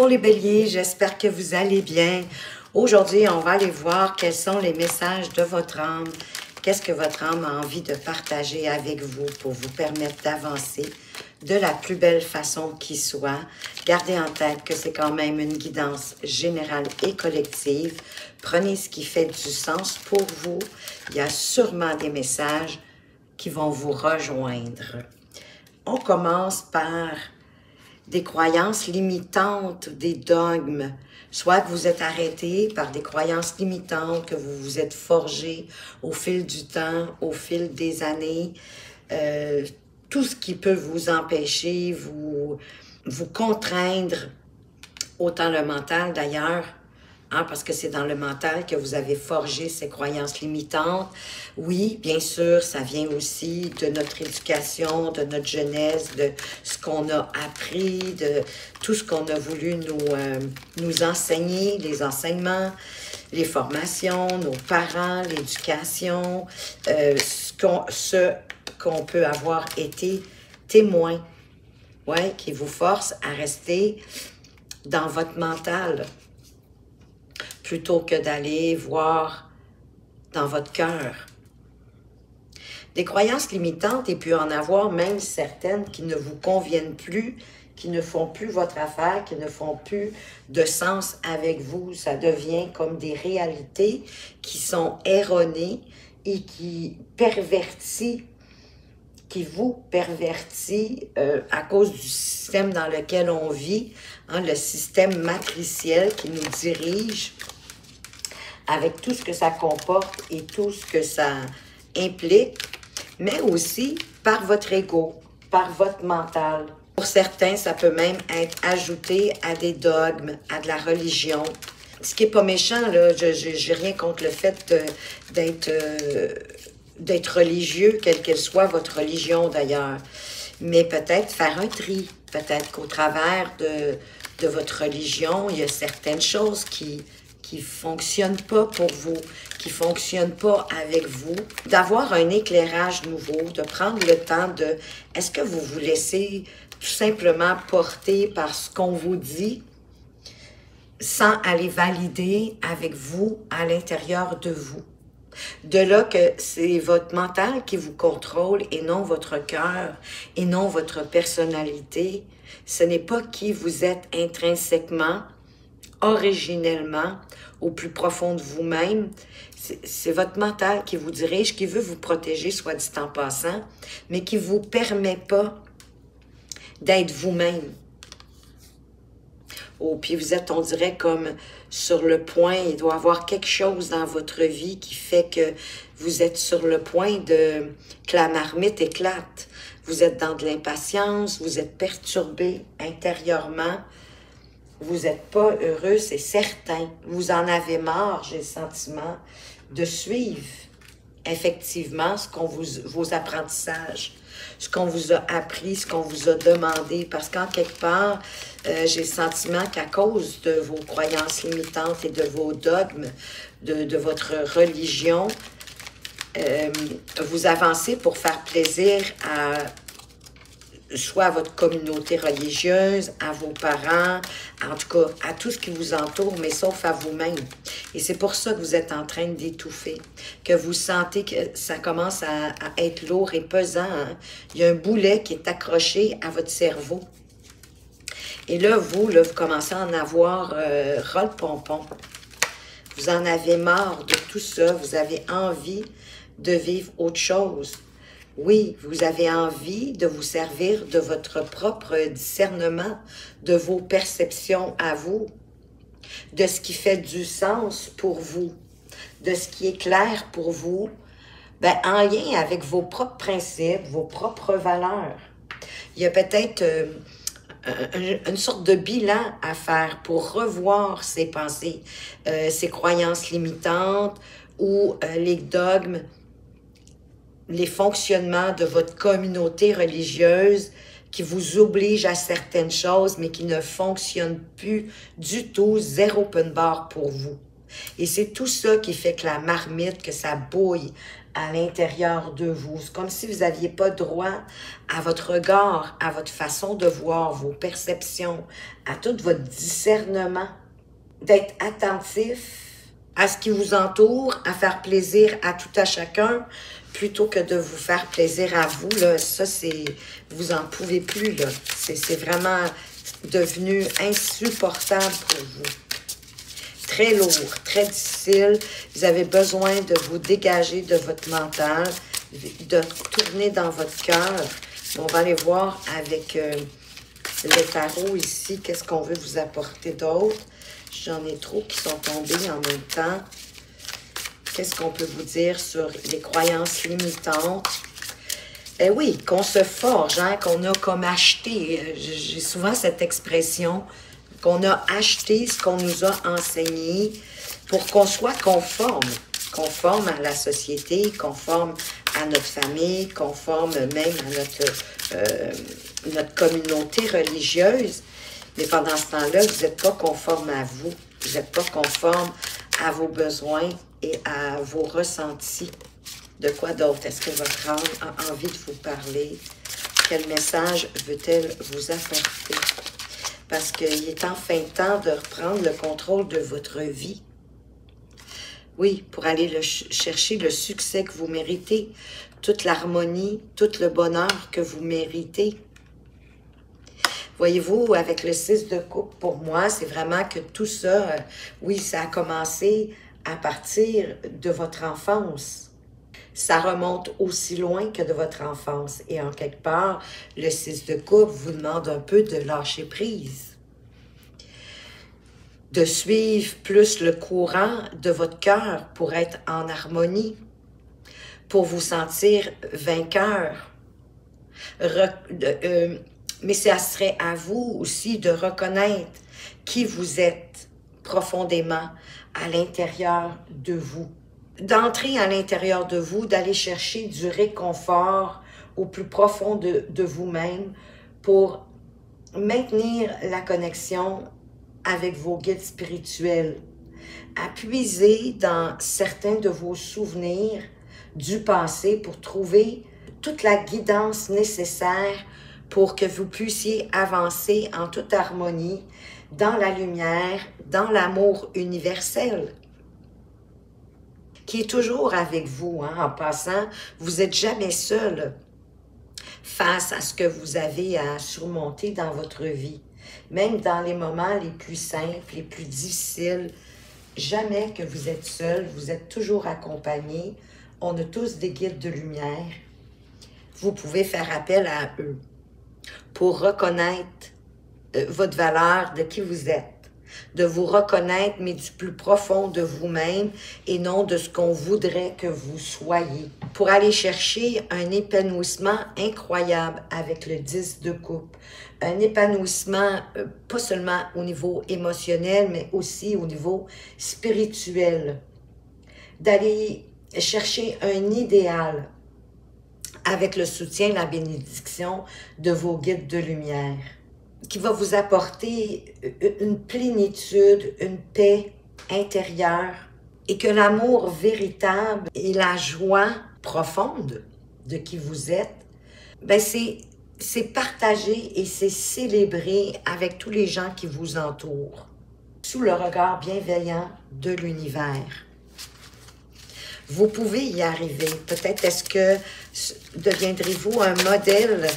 Bonjour les béliers, j'espère que vous allez bien. Aujourd'hui, on va aller voir quels sont les messages de votre âme. Qu'est-ce que votre âme a envie de partager avec vous pour vous permettre d'avancer de la plus belle façon qui soit. Gardez en tête que c'est quand même une guidance générale et collective. Prenez ce qui fait du sens pour vous. Il y a sûrement des messages qui vont vous rejoindre. On commence par des croyances limitantes, des dogmes. Soit que vous êtes arrêté par des croyances limitantes, que vous vous êtes forgé au fil du temps, au fil des années. Tout ce qui peut vous empêcher, vous contraindre, autant le mental d'ailleurs, parce que c'est dans le mental que vous avez forgé ces croyances limitantes. Oui, bien sûr, ça vient aussi de notre éducation, de notre jeunesse, de ce qu'on a appris, de tout ce qu'on a voulu nous enseigner, les enseignements, les formations, nos parents, l'éducation, ce qu'on peut avoir été témoin, ouais, qui vous force à rester dans votre mental, plutôt que d'aller voir dans votre cœur. Des croyances limitantes, et puis en avoir même certaines qui ne vous conviennent plus, qui ne font plus votre affaire, qui ne font plus de sens avec vous. Ça devient comme des réalités qui sont erronées et qui vous pervertit à cause du système dans lequel on vit, le système matriciel qui nous dirige, avec tout ce que ça comporte et tout ce que ça implique, mais aussi par votre ego, par votre mental. Pour certains, ça peut même être ajouté à des dogmes, à de la religion. Ce qui n'est pas méchant, là, j'ai rien contre le fait d'être religieux, quelle qu'elle soit votre religion d'ailleurs. Mais peut-être faire un tri, peut-être qu'au travers de votre religion, il y a certaines choses qui fonctionnent pas pour vous, qui fonctionnent pas avec vous, d'avoir un éclairage nouveau, de prendre le temps de, est-ce que vous vous laissez tout simplement porter par ce qu'on vous dit, sans aller valider avec vous à l'intérieur de vous. De là que c'est votre mental qui vous contrôle et non votre cœur, et non votre personnalité. Ce n'est pas qui vous êtes intrinsèquement, originellement, au plus profond de vous-même. C'est votre mental qui vous dirige, qui veut vous protéger, soit dit en passant, mais qui ne vous permet pas d'être vous-même. Oh, puis vous êtes, on dirait, comme sur le point, il doit y avoir quelque chose dans votre vie qui fait que vous êtes sur le point que la marmite éclate. Vous êtes dans de l'impatience, vous êtes perturbé intérieurement, vous n'êtes pas heureux, c'est certain. Vous en avez marre, j'ai le sentiment, de suivre effectivement vos apprentissages, ce qu'on vous a appris, ce qu'on vous a demandé. Parce qu'en quelque part, j'ai le sentiment qu'à cause de vos croyances limitantes et de vos dogmes, de votre religion, vous avancez pour faire plaisir soit à votre communauté religieuse, à vos parents, en tout cas, à tout ce qui vous entoure, mais sauf à vous-même. Et c'est pour ça que vous êtes en train d'étouffer, que vous sentez que ça commence à être lourd et pesant. Il y a un boulet qui est accroché à votre cerveau. Et là, vous commencez à en avoir ras-le-pompon. Vous en avez marre de tout ça. Vous avez envie de vivre autre chose. Oui, vous avez envie de vous servir de votre propre discernement, de vos perceptions à vous, de ce qui fait du sens pour vous, de ce qui est clair pour vous, en lien avec vos propres principes, vos propres valeurs. Il y a peut-être une sorte de bilan à faire pour revoir ces pensées, ces croyances limitantes ou les dogmes, les fonctionnements de votre communauté religieuse qui vous obligent à certaines choses, mais qui ne fonctionnent plus du tout, zéro open bar pour vous. Et c'est tout ça qui fait que la marmite, que ça bouille à l'intérieur de vous. C'est comme si vous n'aviez pas droit à votre regard, à votre façon de voir, vos perceptions, à tout votre discernement, d'être attentif à ce qui vous entoure, à faire plaisir à tout à chacun, plutôt que de vous faire plaisir à vous. Là, ça, c'est, vous en pouvez plus. Là. C'est vraiment devenu insupportable pour vous. Très lourd, très difficile. Vous avez besoin de vous dégager de votre mental, de tourner dans votre cœur. On va aller voir avec le tarot ici, qu'est-ce qu'on veut vous apporter d'autre. J'en ai trop qui sont tombés en même temps. Qu'est-ce qu'on peut vous dire sur les croyances limitantes? Eh oui, qu'on se forge, hein, qu'on a comme acheté. J'ai souvent cette expression qu'on a acheté ce qu'on nous a enseigné pour qu'on soit conforme à la société, conforme à notre famille, conforme même à notre communauté religieuse. Mais pendant ce temps-là, vous n'êtes pas conforme à vous. Vous n'êtes pas conforme à vos besoins et à vos ressentis. De quoi d'autre? Est-ce que votre âme a envie de vous parler? Quel message veut-elle vous apporter? Parce qu'il est enfin temps de reprendre le contrôle de votre vie. Oui, pour aller chercher le succès que vous méritez, toute l'harmonie, tout le bonheur que vous méritez. Voyez-vous, avec le 6 de coupe, pour moi, c'est vraiment que tout ça, oui, ça a commencé à partir de votre enfance. Ça remonte aussi loin que de votre enfance. Et en quelque part, le 6 de coupe vous demande un peu de lâcher prise. De suivre plus le courant de votre cœur pour être en harmonie, pour vous sentir vainqueur. Mais ça serait à vous aussi de reconnaître qui vous êtes profondément à l'intérieur de vous. D'entrer à l'intérieur de vous, d'aller chercher du réconfort au plus profond de vous-même pour maintenir la connexion avec vos guides spirituels. À puiser dans certains de vos souvenirs du passé pour trouver toute la guidance nécessaire pour que vous puissiez avancer en toute harmonie, dans la lumière, dans l'amour universel, qui est toujours avec vous. Hein? En passant, vous n'êtes jamais seul face à ce que vous avez à surmonter dans votre vie. Même dans les moments les plus simples, les plus difficiles, jamais que vous êtes seul, vous êtes toujours accompagné. On a tous des guides de lumière. Vous pouvez faire appel à eux pour reconnaître votre valeur, de qui vous êtes, de vous reconnaître, mais du plus profond de vous-même et non de ce qu'on voudrait que vous soyez. Pour aller chercher un épanouissement incroyable avec le 10 de coupe. Un épanouissement pas seulement au niveau émotionnel, mais aussi au niveau spirituel. D'aller chercher un idéal avec le soutien, la bénédiction de vos guides de lumière, qui va vous apporter une plénitude, une paix intérieure, et que l'amour véritable et la joie profonde de qui vous êtes, ben c'est partagé et c'est célébré avec tous les gens qui vous entourent, sous le regard bienveillant de l'univers. Vous pouvez y arriver. Peut-être est-ce que deviendrez-vous un modèle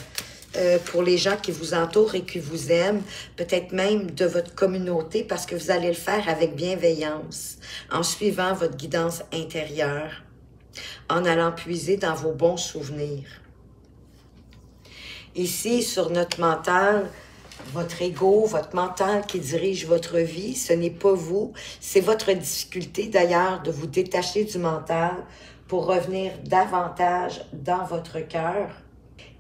pour les gens qui vous entourent et qui vous aiment, peut-être même de votre communauté, parce que vous allez le faire avec bienveillance, en suivant votre guidance intérieure, en allant puiser dans vos bons souvenirs. Ici, sur notre mental, votre ego, votre mental qui dirige votre vie, ce n'est pas vous. C'est votre difficulté d'ailleurs de vous détacher du mental pour revenir davantage dans votre cœur.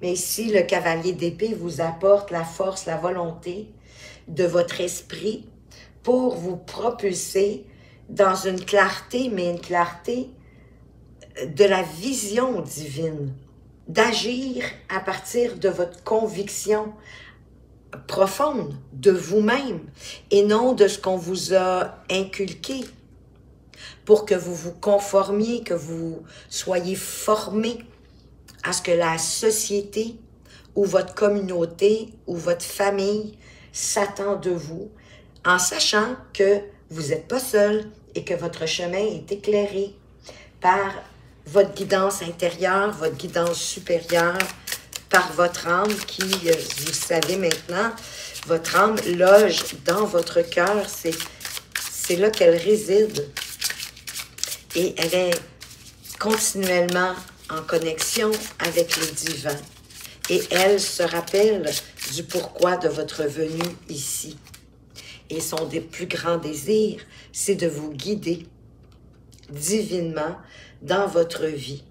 Mais ici, le cavalier d'épée vous apporte la force, la volonté de votre esprit pour vous propulser dans une clarté, mais une clarté de la vision divine, d'agir à partir de votre conviction profonde de vous-même et non de ce qu'on vous a inculqué. pour que vous vous conformiez, que vous soyez formés à ce que la société ou votre communauté ou votre famille s'attend de vous, en sachant que vous n'êtes pas seul et que votre chemin est éclairé par votre guidance intérieure, votre guidance supérieure, par votre âme qui, vous savez maintenant, votre âme loge dans votre cœur, c'est là qu'elle réside. Et elle est continuellement en connexion avec le divin. Et elle se rappelle du pourquoi de votre venue ici. Et son plus grand désir, c'est de vous guider divinement dans votre vie.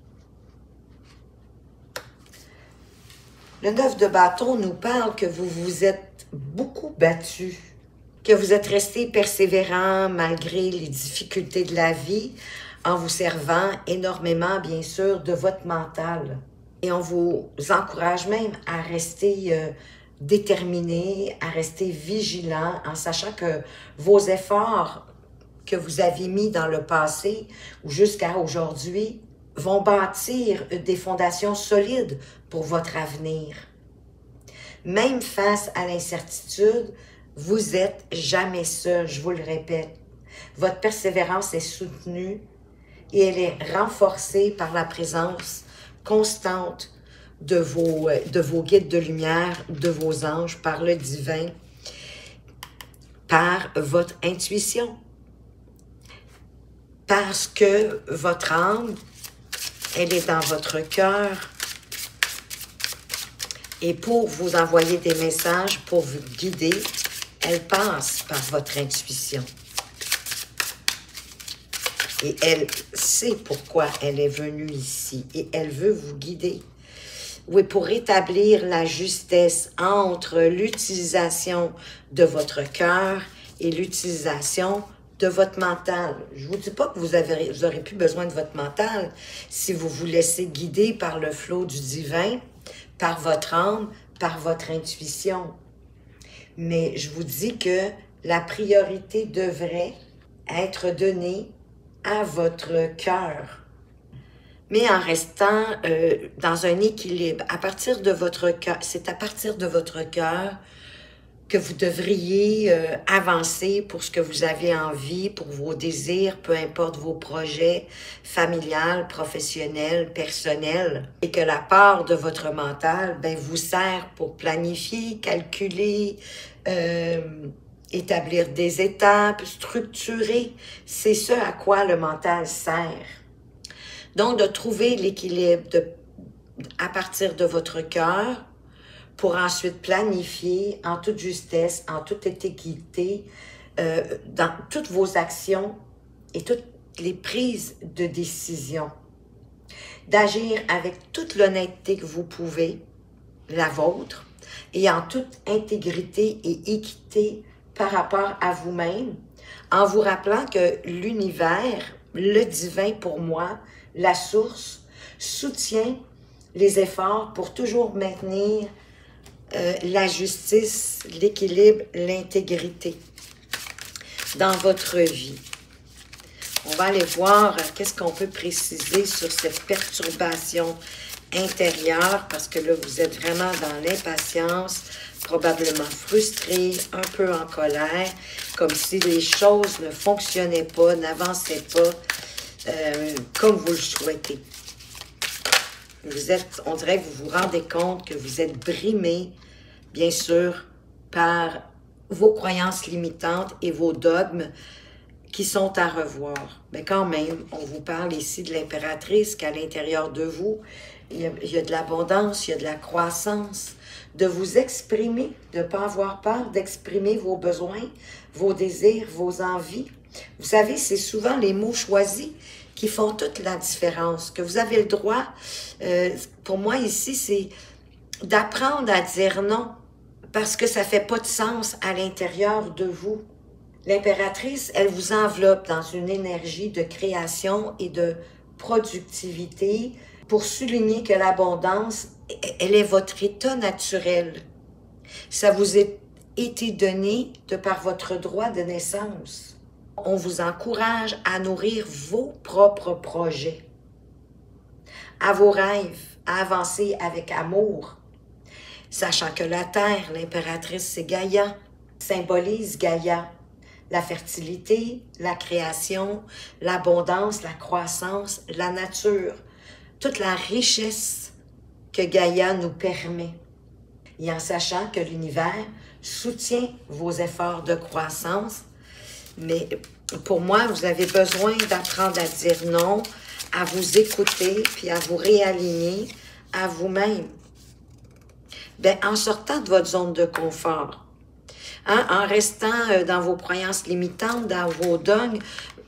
Le 9 de bâton nous parle que vous vous êtes beaucoup battu, que vous êtes resté persévérant malgré les difficultés de la vie, en vous servant énormément, bien sûr, de votre mental. Et on vous encourage même à rester déterminé, à rester vigilant, en sachant que vos efforts que vous avez mis dans le passé ou jusqu'à aujourd'hui vont bâtir des fondations solides pour votre avenir. Même face à l'incertitude, vous n'êtes jamais seul, je vous le répète. Votre persévérance est soutenue et elle est renforcée par la présence constante de vos guides de lumière, de vos anges, par le divin, par votre intuition. Parce que votre âme, elle est dans votre cœur. Et pour vous envoyer des messages, pour vous guider, elle passe par votre intuition. Et elle sait pourquoi elle est venue ici. Et elle veut vous guider. Oui, pour rétablir la justesse entre l'utilisation de votre cœur et l'utilisation de votre mental. Je ne vous dis pas que vous aurez plus besoin de votre mental si vous vous laissez guider par le flot du divin, par votre âme, par votre intuition. Mais je vous dis que la priorité devrait être donnée à votre cœur. Mais en restant dans un équilibre, à partir de votre cœur, c'est à partir de votre cœur que vous devriez avancer pour ce que vous avez envie, pour vos désirs, peu importe vos projets familiales, professionnels, personnels, et que la part de votre mental vous sert pour planifier, calculer, établir des étapes, structurer. C'est ce à quoi le mental sert. Donc, de trouver l'équilibre à partir de votre cœur, pour ensuite planifier en toute justesse, en toute équité, dans toutes vos actions et toutes les prises de décision. D'agir avec toute l'honnêteté que vous pouvez, la vôtre, et en toute intégrité et équité par rapport à vous-même, en vous rappelant que l'univers, le divin pour moi, la source, soutient les efforts pour toujours maintenir la justice, l'équilibre, l'intégrité dans votre vie. On va aller voir qu'est-ce qu'on peut préciser sur cette perturbation intérieure, parce que là, vous êtes vraiment dans l'impatience, probablement frustré, un peu en colère, comme si les choses ne fonctionnaient pas, n'avançaient pas comme vous le souhaitez. On dirait que vous vous rendez compte que vous êtes brimé, bien sûr, par vos croyances limitantes et vos dogmes qui sont à revoir. Mais quand même, on vous parle ici de l'impératrice qu'à l'intérieur de vous, il y a de l'abondance, il y a de la croissance, de vous exprimer, de ne pas avoir peur d'exprimer vos besoins, vos désirs, vos envies. Vous savez, c'est souvent les mots choisis qui font toute la différence, que vous avez le droit, pour moi ici, c'est d'apprendre à dire non, parce que ça ne fait pas de sens à l'intérieur de vous. L'impératrice, elle vous enveloppe dans une énergie de création et de productivité pour souligner que l'abondance, elle est votre état naturel. Ça vous a été donné de par votre droit de naissance. On vous encourage à nourrir vos propres projets, à vos rêves, à avancer avec amour, sachant que la Terre, l'impératrice, c'est Gaïa, symbolise Gaïa, la fertilité, la création, l'abondance, la croissance, la nature, toute la richesse que Gaïa nous permet. Et en sachant que l'univers soutient vos efforts de croissance, mais pour moi, vous avez besoin d'apprendre à dire non, à vous écouter, puis à vous réaligner à vous-même. Bien, en sortant de votre zone de confort, hein, en restant dans vos croyances limitantes, dans vos dogmes,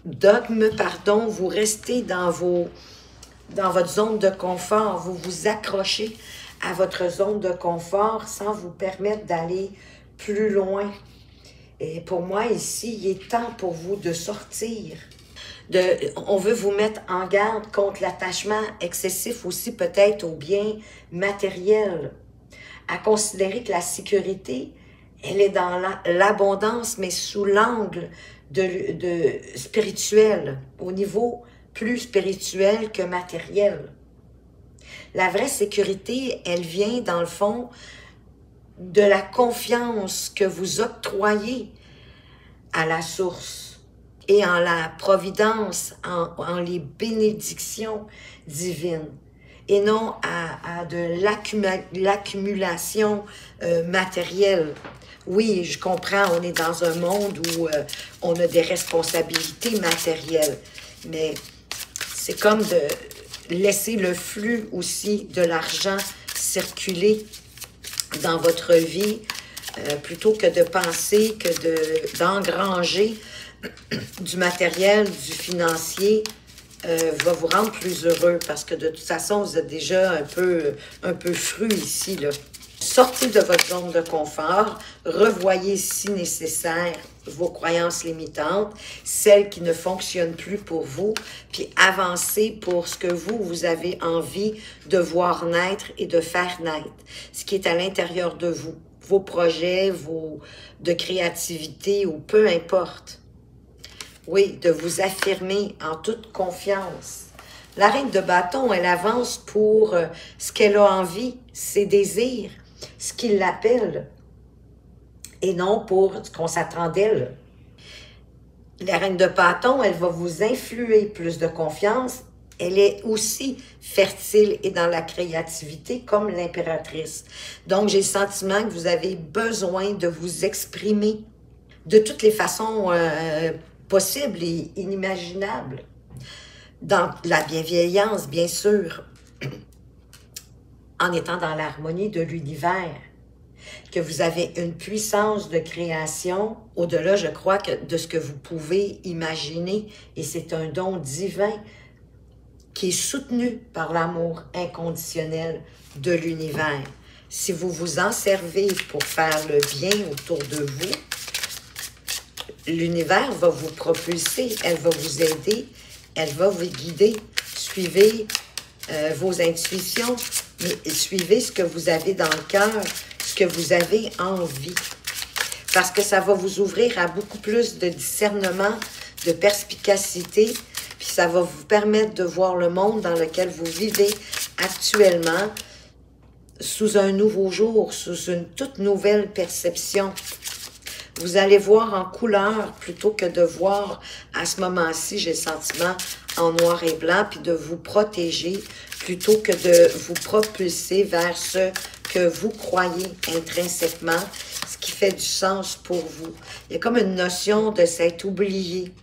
vous restez dans votre zone de confort, vous vous accrochez à votre zone de confort sans vous permettre d'aller plus loin. Et pour moi, ici, il est temps pour vous de sortir. On veut vous mettre en garde contre l'attachement excessif aussi peut-être aux biens matériels. À considérer que la sécurité, elle est dans l'abondance, mais sous l'angle de spirituel, au niveau plus spirituel que matériel. La vraie sécurité, elle vient dans le fond de la confiance que vous octroyez à la source et en la providence, en les bénédictions divines et non à de l'accumulation matérielle. Oui, je comprends, on est dans un monde où on a des responsabilités matérielles, mais c'est comme de laisser le flux aussi de l'argent circuler dans votre vie, plutôt que de penser que d'engranger du matériel, du financier, va vous rendre plus heureux, parce que de toute façon, vous êtes déjà un peu fru ici, là. Sortez de votre zone de confort, revoyez si nécessaire vos croyances limitantes, celles qui ne fonctionnent plus pour vous, puis avancez pour ce que vous avez envie de voir naître et de faire naître, ce qui est à l'intérieur de vous, vos projets, de créativité ou peu importe. Oui, de vous affirmer en toute confiance. La reine de bâton, elle avance pour ce qu'elle a envie, ses désirs, ce qui l'appelle, et non pour ce qu'on s'attend d'elle. La reine de bâton, elle va vous influer plus de confiance. Elle est aussi fertile et dans la créativité comme l'impératrice. Donc, j'ai le sentiment que vous avez besoin de vous exprimer de toutes les façons possibles et inimaginables. Dans la bienveillance, bien sûr, en étant dans l'harmonie de l'univers, que vous avez une puissance de création au-delà, je crois, de ce que vous pouvez imaginer. Et c'est un don divin qui est soutenu par l'amour inconditionnel de l'univers. Si vous vous en servez pour faire le bien autour de vous, l'univers va vous propulser, elle va vous aider, elle va vous guider. Suivez vos intuitions, mais suivez ce que vous avez dans le cœur, ce que vous avez envie. Parce que ça va vous ouvrir à beaucoup plus de discernement, de perspicacité, puis ça va vous permettre de voir le monde dans lequel vous vivez actuellement sous un nouveau jour, sous une toute nouvelle perception. Vous allez voir en couleur plutôt que de voir à ce moment-ci, j'ai le sentiment, en noir et blanc, puis de vous protéger plutôt que de vous propulser vers ce que vous croyez intrinsèquement, ce qui fait du sens pour vous. Il y a comme une notion de s'être oublié,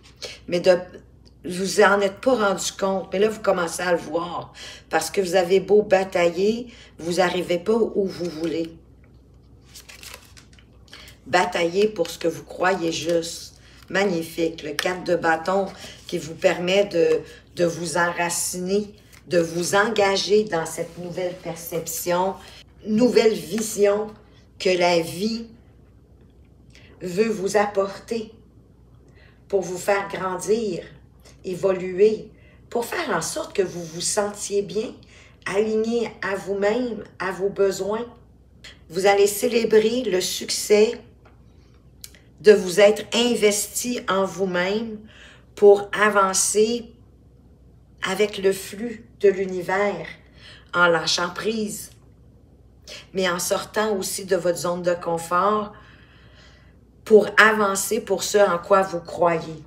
mais vous en êtes pas rendu compte, mais là, vous commencez à le voir, parce que vous avez beau batailler, vous n'arrivez pas où vous voulez. Bataillez pour ce que vous croyez juste. Magnifique. Le 4 de bâton qui vous permet de vous enraciner, de vous engager dans cette nouvelle perception, nouvelle vision que la vie veut vous apporter pour vous faire grandir, évoluer, pour faire en sorte que vous vous sentiez bien, aligné à vous-même, à vos besoins. Vous allez célébrer le succès de vous être investi en vous-même pour avancer avec le flux de l'univers, en lâchant prise, mais en sortant aussi de votre zone de confort pour avancer pour ce en quoi vous croyez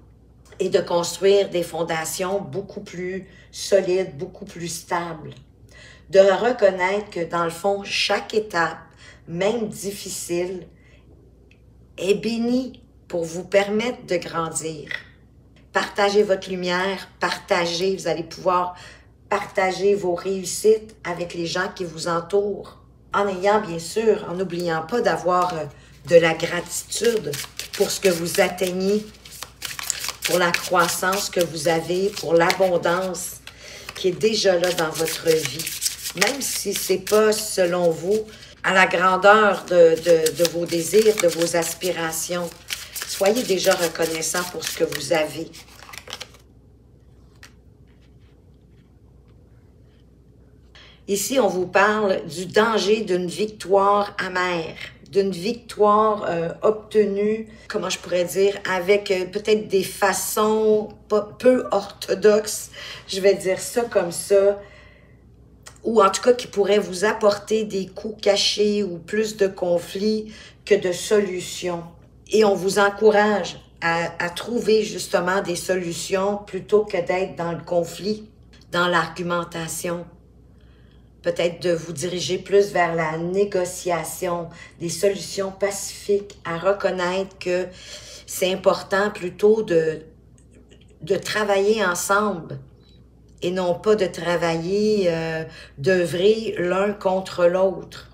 et de construire des fondations beaucoup plus solides, beaucoup plus stables. De reconnaître que dans le fond, chaque étape, même difficile, est bénie pour vous permettre de grandir. Partagez votre lumière, partagez, vous allez pouvoir partager vos réussites avec les gens qui vous entourent. En ayant, bien sûr, en n'oubliant pas d'avoir de la gratitude pour ce que vous atteignez, pour la croissance que vous avez, pour l'abondance qui est déjà là dans votre vie. Même si ce n'est pas, selon vous, à la grandeur de vos désirs, de vos aspirations. Soyez déjà reconnaissant pour ce que vous avez. Ici, on vous parle du danger d'une victoire amère, d'une victoire obtenue, comment je pourrais dire, avec peut-être des façons peu orthodoxes, je vais dire ça comme ça, ou en tout cas qui pourrait vous apporter des coups cachés ou plus de conflits que de solutions. Et on vous encourage à trouver justement des solutions plutôt que d'être dans le conflit, dans l'argumentation. Peut-être de vous diriger plus vers la négociation, des solutions pacifiques, à reconnaître que c'est important plutôt de travailler ensemble et non pas de travailler, d'œuvrer l'un contre l'autre.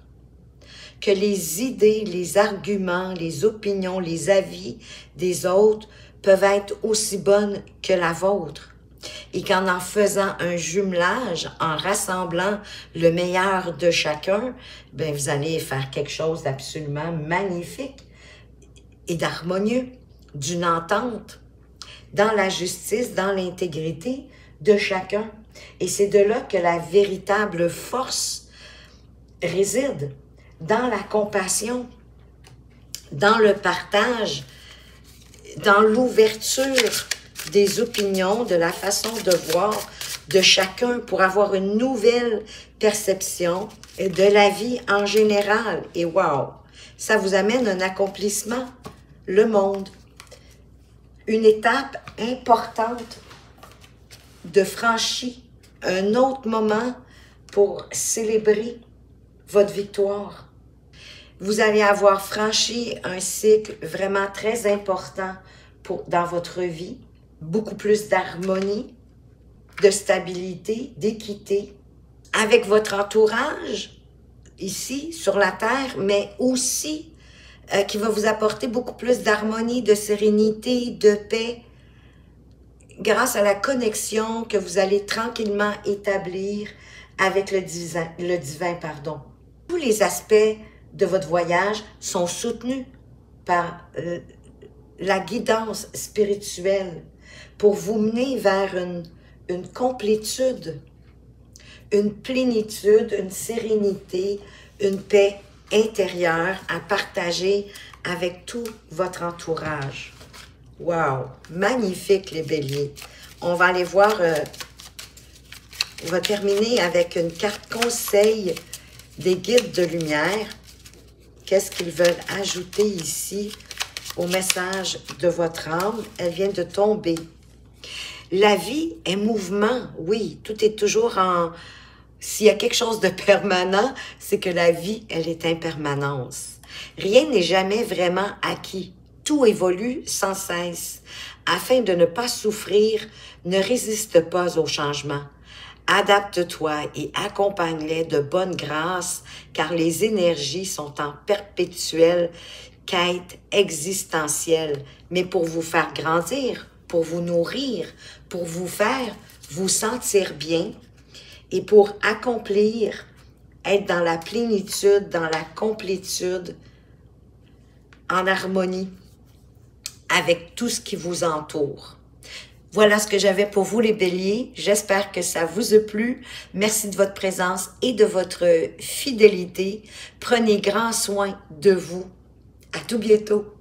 Que les idées, les arguments, les opinions, les avis des autres peuvent être aussi bonnes que la vôtre. Et qu'en faisant un jumelage, en rassemblant le meilleur de chacun, ben vous allez faire quelque chose d'absolument magnifique et d'harmonieux, d'une entente, dans la justice, dans l'intégrité de chacun. Et c'est de là que la véritable force réside, dans la compassion, dans le partage, dans l'ouverture des opinions, de la façon de voir de chacun pour avoir une nouvelle perception de la vie en général. Et wow, ça vous amène un accomplissement, le monde. Une étape importante de franchir, un autre moment pour célébrer votre victoire. Vous allez avoir franchi un cycle vraiment très important dans votre vie. Beaucoup plus d'harmonie, de stabilité, d'équité, avec votre entourage, ici, sur la Terre, mais aussi qui va vous apporter beaucoup plus d'harmonie, de sérénité, de paix, grâce à la connexion que vous allez tranquillement établir avec le divin. Tous les aspects de votre voyage sont soutenus par la guidance spirituelle pour vous mener vers une complétude, une plénitude, une sérénité, une paix intérieure à partager avec tout votre entourage. Wow! Magnifique les béliers! On va aller voir, on va terminer avec une carte conseil des guides de lumière. Qu'est-ce qu'ils veulent ajouter ici au message de votre âme? Elle vient de tomber. La vie est mouvement, oui, tout est toujours en... S'il y a quelque chose de permanent, c'est que la vie, elle est impermanence. Rien n'est jamais vraiment acquis. Tout évolue sans cesse. Afin de ne pas souffrir, ne résiste pas au changement. Adapte-toi et accompagne-les de bonne grâce, car les énergies sont en perpétuelle quête existentielle, mais pour vous faire grandir, pour vous nourrir, pour vous faire vous sentir bien et pour accomplir, être dans la plénitude, dans la complétude, en harmonie avec tout ce qui vous entoure. Voilà ce que j'avais pour vous les béliers. J'espère que ça vous a plu. Merci de votre présence et de votre fidélité. Prenez grand soin de vous. À tout bientôt.